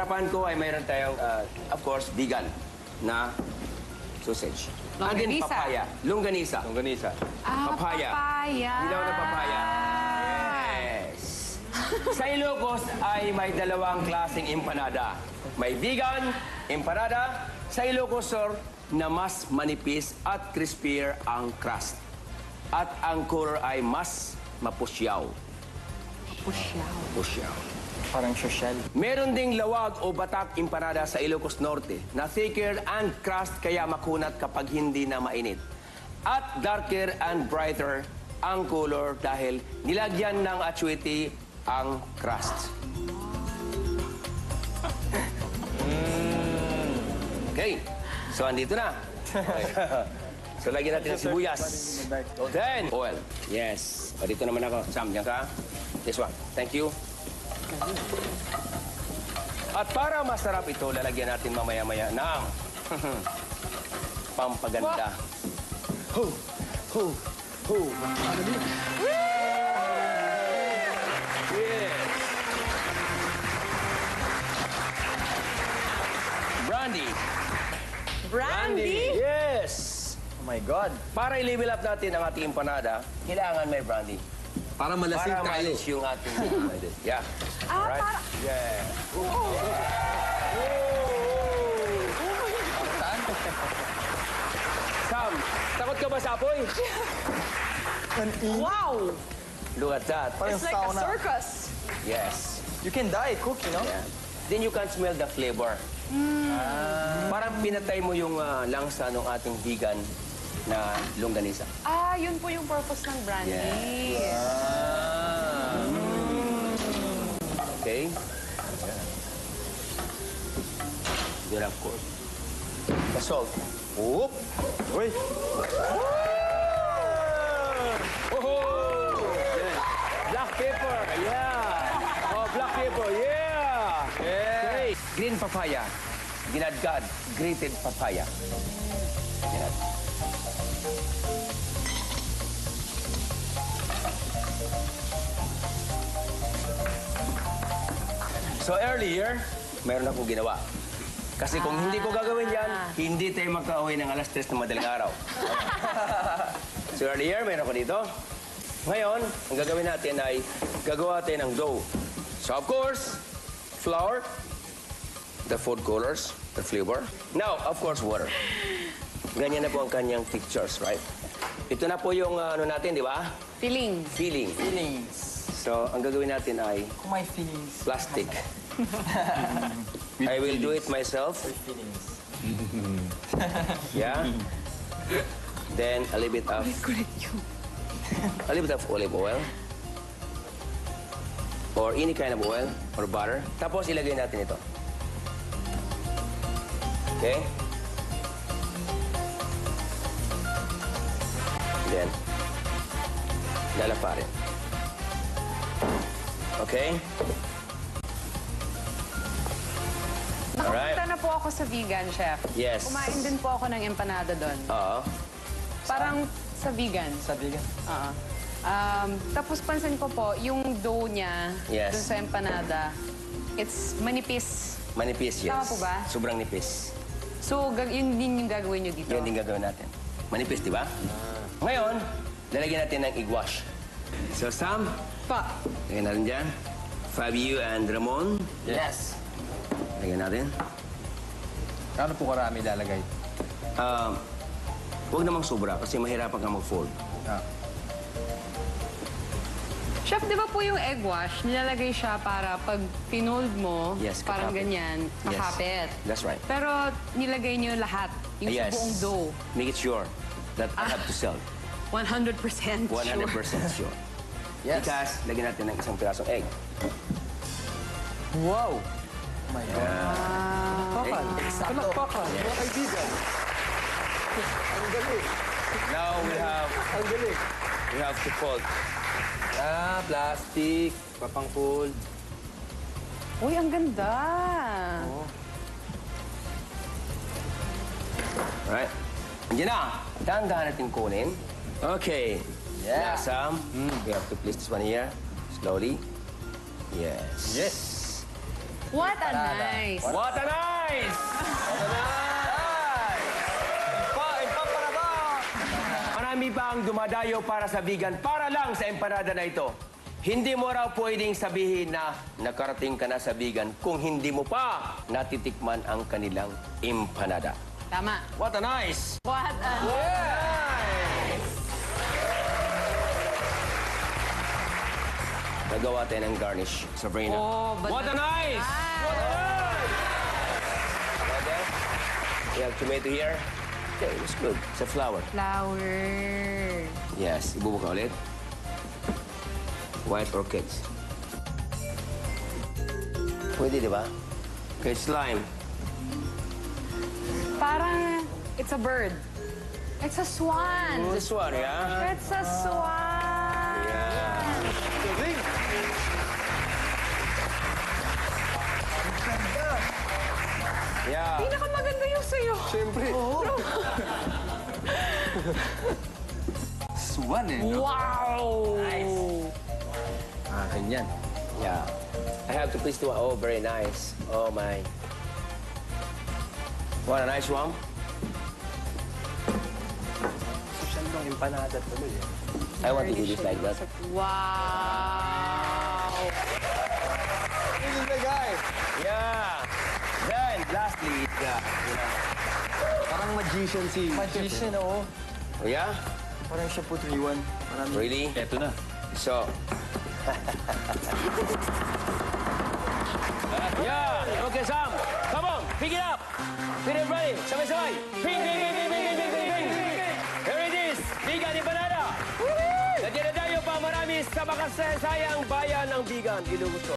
harapan ko ay mayroon tayong, of course, vegan na sausage. And then papaya. Longganisa. Longganisa. Papaya. Papaya. Dilaw na papaya. Yes. Sa Ilocos ay may dalawang klaseng empanada. May vegan empanada sa Ilocos Sur na mas manipis at crispier ang crust. At ang color ay mas mapusyaw. Pusyaw. Parang social. Meron ding lawag o batak empanada sa Ilocos Norte na thicker and crust kaya makunat kapag hindi na mainit. At darker and brighter ang color dahil nilagyan ng atswete ang crust. Okay. So, andito na. Okay. So, lagyan natin ng sibuyas. Then, oil. Yes. O, dito naman ako. Sam, diyan ka. This one. Thank you. At para masarap ito, lalagyan natin mamaya-maya ng pampaganda. Ho! Ho! Ho! Yes! Brandy! Brandy? Yes! Oh my God. Para i-level up natin ang ating empanada, kailangan may brandy. Para malasing Para tayo. malis yung ating... Yeah. Ah, para... Yeah. Sam, takot ka ba sa apoy? Wow! Look at that. It's like a circus. Yes. You can die, cook, you know? Yeah. Then you can smell the flavor. Parang pinatay mo yung langsa ng ating vegan na longganisa. Ah, yun po yung purpose ng brandy. Okay. Then of course, the salt. Oop! Uy! Oh! Black pepper, yeah! Oh, black pepper, yeah! Okay. Green papaya. Ginadgad. Grated papaya. Ginad. So earlier, meron akong ginawa. Kasi kung hindi ko gagawin yan, hindi tayo magka-uwi ng alas 3 ng madaling araw. So earlier, meron ko dito. Ngayon, ang gagawin natin ay gagawa tayo ng dough. So of course, flour, the food colors, the flavor. Now, of course, water. Ganyan na po ang kanyang textures, right? Ito na po yung ano natin, di ba? Filling. Filling. Feelings. So, ang gagawin natin ay Kung may feelings. plastic. I will do it myself. Feelings. Yeah. Then a little bit of olive oil or any kind of oil or butter. Tapos ilagay natin ito. Okay? Then lalaparin. Okay? Nakapunta na po ako sa vegan, chef. Yes. Kumain din po ako ng empanada doon. Oo. Parang sa vegan. Sa vegan. Oo. Tapos pansin ko po, yung dough niya Yes. dun sa empanada, it's manipis. Manipis, yes. Tama po ba? Sobrang nipis. So, yun din yung gagawin nyo dito. Yan din gagawin natin. Manipis, di ba? Ngayon, lalagyan natin ng egg wash. So, Sam, Pa. lagyan natin dyan. Fabio and Ramon, Yes. lagyan natin. Ano po karami lalagay? Huwag namang sobra kasi mahirapan kang mag-fold. Chef, di ba po yung egg wash, nilalagay siya para pag pinold mo, Yes, parang kakapit. ganyan, kakapit. That's right. Pero nilagay niyo lahat, yung sa buong dough. Make it sure that I have to sell. 100% 100% sure. sure. Yes. Because, lagyan natin ng isang pirasong egg. Wow! Oh my God. Pakal. Exacto. Pakal. Mga kaibigan. Ang galing. Now Ang galing. we have to fold. Plastic. Papang-fold. Uy, ang ganda. Alright. Andiyan na. Dahan-dahan natin kunin. Okay. Yeah. Now, Sam, we have to place this one here. Slowly. Yes. Yes. What a nice! What a nice! Marami pa ang dumadayo para sa vegan para lang sa empanada na ito. Hindi mo raw pwedeng sabihin na nakarating ka na sa vegan kung hindi mo pa natitikman ang kanilang empanada. Tama. What a nice! What a Nice! Nagawa tayo ng garnish, Sabrina. Oh, but What a nice! What a nice! Okay. We have tomato here. Okay, it's good. It's a flower. flower. Yes, ibubuka ulit. White orchids. Pwede, di ba? Okay, slime. Parang it's a bird. It's a swan. This one, yeah? It's a swan. Yeah. Galing. Yeah. Pinakamaganda yung sa'yo. Siyempre. Swan eh. No? Wow! Akin yan. Yeah. I have to please do. Oh, very nice. Oh, my. What a nice one. Social bang empanada tuloy eh. I want to do this like that. Wow! This is the guy. Yeah. Then, lastly, Parang magician si... Magician, oo. Oh, yeah? Parang siya po 3-1. Marami. Really? Eto na. So. Yeah. Okay, Sam. Come on. Pick it up. Pick it ready. Sabay-sabay. Ping, ping, ping, ping, ping, ping, ping, ping. Here it is. Vegan empanada. Nandiyan na tayo pa marami sa makasayang bayan ng vegan. Ilugusto.